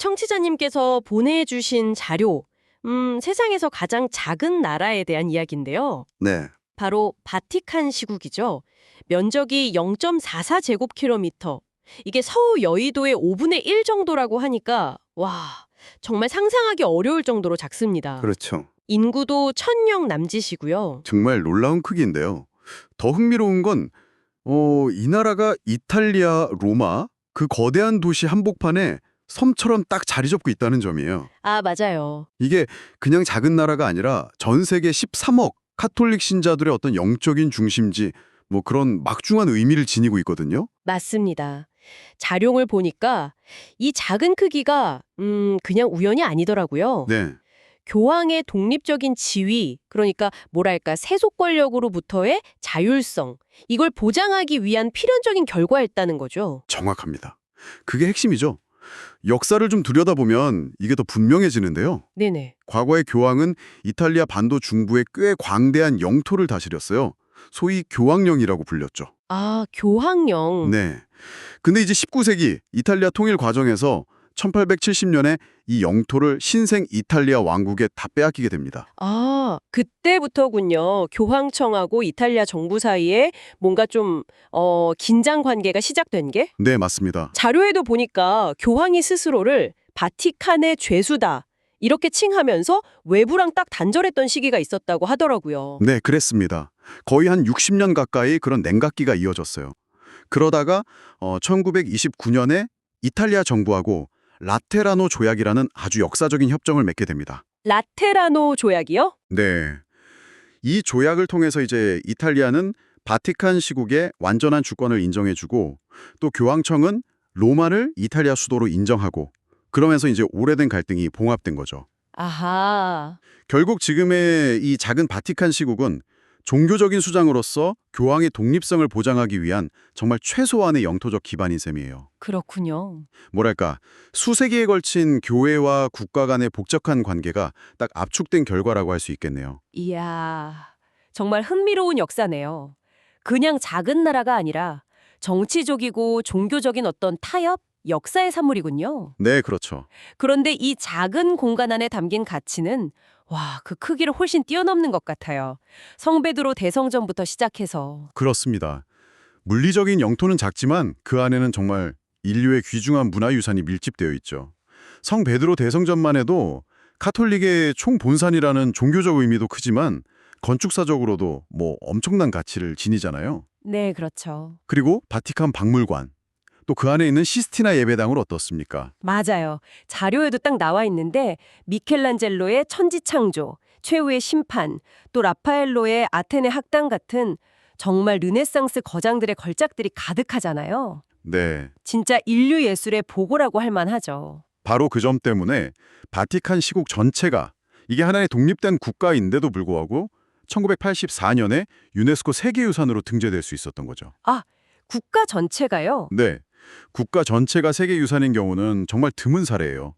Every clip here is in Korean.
청취자님께서 보내주신 자료, 세상에서 가장 작은 나라에 대한 이야기인데요. 네, 바로 바티칸 시국이죠. 면적이 0.44제곱킬로미터. 이게 서울 여의도의 5분의 1 정도라고 하니까 와, 정말 상상하기 어려울 정도로 작습니다. 그렇죠. 인구도 1000명 남짓이고요. 정말 놀라운 크기인데요. 더 흥미로운 건 이 나라가 이탈리아, 로마, 그 거대한 도시 한복판에 섬처럼 딱 자리 잡고 있다는 점이에요. 아, 맞아요. 이게 그냥 작은 나라가 아니라 전 세계 13억 카톨릭 신자들의 어떤 영적인 중심지, 뭐 그런 막중한 의미를 지니고 있거든요. 맞습니다. 자료를 보니까 이 작은 크기가 그냥 우연이 아니더라고요. 네, 교황의 독립적인 지위, 그러니까 뭐랄까 세속 권력으로부터의 자율성, 이걸 보장하기 위한 필연적인 결과였다는 거죠. 정확합니다. 그게 핵심이죠. 역사를 좀 들여다보면 이게 더 분명해지는데요. 네네. 과거의 교황은 이탈리아 반도 중부에 꽤 광대한 영토를 다스렸어요. 소위 교황령이라고 불렸죠. 아, 교황령. 네. 근데 이제 19세기 이탈리아 통일 과정에서 1870년에 이 영토를 신생 이탈리아 왕국에 다 빼앗기게 됩니다. 아, 그때부터군요. 교황청하고 이탈리아 정부 사이에 뭔가 좀 긴장 관계가 시작된 게? 네, 맞습니다. 자료에도 보니까 교황이 스스로를 바티칸의 죄수다 이렇게 칭하면서 외부랑 딱 단절했던 시기가 있었다고 하더라고요. 네, 그랬습니다. 거의 한 60년 가까이 그런 냉각기가 이어졌어요. 그러다가 1929년에 이탈리아 정부하고 라테라노 조약이라는 아주 역사적인 협정을 맺게 됩니다. 라테라노 조약이요? 네. 이 조약을 통해서 이제 이탈리아는 바티칸 시국의 완전한 주권을 인정해주고 또 교황청은 로마를 이탈리아 수도로 인정하고 그러면서 이제 오래된 갈등이 봉합된 거죠. 아하. 결국 지금의 이 작은 바티칸 시국은 종교적인 수장으로서 교황의 독립성을 보장하기 위한 정말 최소한의 영토적 기반인 셈이에요. 그렇군요. 뭐랄까, 수세기에 걸친 교회와 국가 간의 복잡한 관계가 딱 압축된 결과라고 할 수 있겠네요. 이야, 정말 흥미로운 역사네요. 그냥 작은 나라가 아니라 정치적이고 종교적인 어떤 타협, 역사의 산물이군요. 네, 그렇죠. 그런데 이 작은 공간 안에 담긴 가치는 와, 그 크기를 훨씬 뛰어넘는 것 같아요. 성베드로 대성전부터 시작해서. 그렇습니다. 물리적인 영토는 작지만 그 안에는 정말 인류의 귀중한 문화유산이 밀집되어 있죠. 성 베드로 대성전만 해도 카톨릭의 총본산이라는 종교적 의미도 크지만 건축사적으로도 뭐 엄청난 가치를 지니잖아요. 네, 그렇죠. 그리고 바티칸 박물관, 또 그 안에 있는 시스티나 예배당은 어떻습니까? 맞아요. 자료에도 딱 나와 있는데 미켈란젤로의 천지창조, 최후의 심판, 또 라파엘로의 아테네 학당 같은 정말 르네상스 거장들의 걸작들이 가득하잖아요. 네, 진짜 인류 예술의 보고라고 할 만하죠. 바로 그 점 때문에 바티칸 시국 전체가 이게 하나의 독립된 국가인데도 불구하고 1984년에 유네스코 세계유산으로 등재될 수 있었던 거죠. 아, 국가 전체가요? 네, 국가 전체가 세계유산인 경우는 정말 드문 사례예요.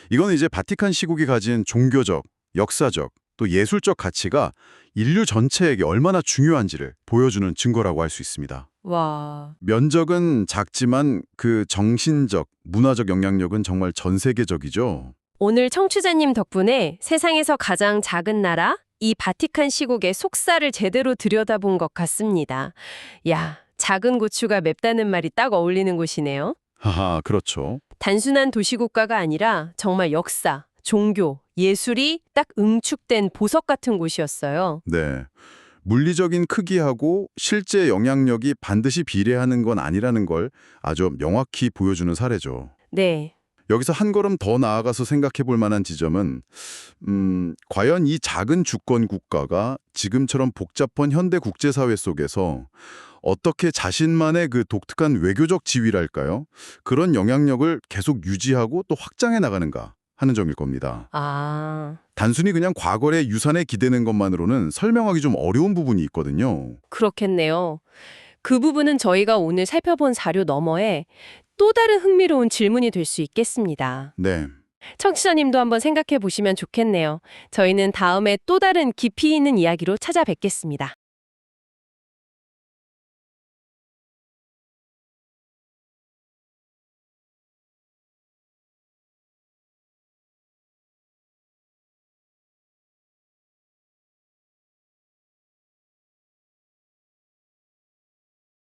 이건 이제 바티칸 시국이 가진 종교적, 역사적, 또 예술적 가치가 인류 전체에게 얼마나 중요한지를 보여주는 증거라고 할 수 있습니다. 와, 면적은 작지만 그 정신적, 문화적 영향력은 정말 전 세계적이죠. 오늘 청취자님 덕분에 세상에서 가장 작은 나라, 이 바티칸 시국의 속살을 제대로 들여다본 것 같습니다. 야, 작은 고추가 맵다는 말이 딱 어울리는 곳이네요. 하하, 그렇죠. 단순한 도시국가가 아니라 정말 역사, 종교, 예술이 딱 응축된 보석 같은 곳이었어요. 네. 물리적인 크기하고 실제 영향력이 반드시 비례하는 건 아니라는 걸 아주 명확히 보여주는 사례죠. 네. 여기서 한 걸음 더 나아가서 생각해 볼 만한 지점은 과연 이 작은 주권 국가가 지금처럼 복잡한 현대 국제사회 속에서 어떻게 자신만의 그 독특한 외교적 지위랄까요? 그런 영향력을 계속 유지하고 또 확장해 나가는가 하는 점일 겁니다. 아, 단순히 그냥 과거의 유산에 기대는 것만으로는 설명하기 좀 어려운 부분이 있거든요. 그렇겠네요. 그 부분은 저희가 오늘 살펴본 사료 너머에 또 다른 흥미로운 질문이 될 수 있겠습니다. 네. 청취자님도 한번 생각해 보시면 좋겠네요. 저희는 다음에 또 다른 깊이 있는 이야기로 찾아뵙겠습니다.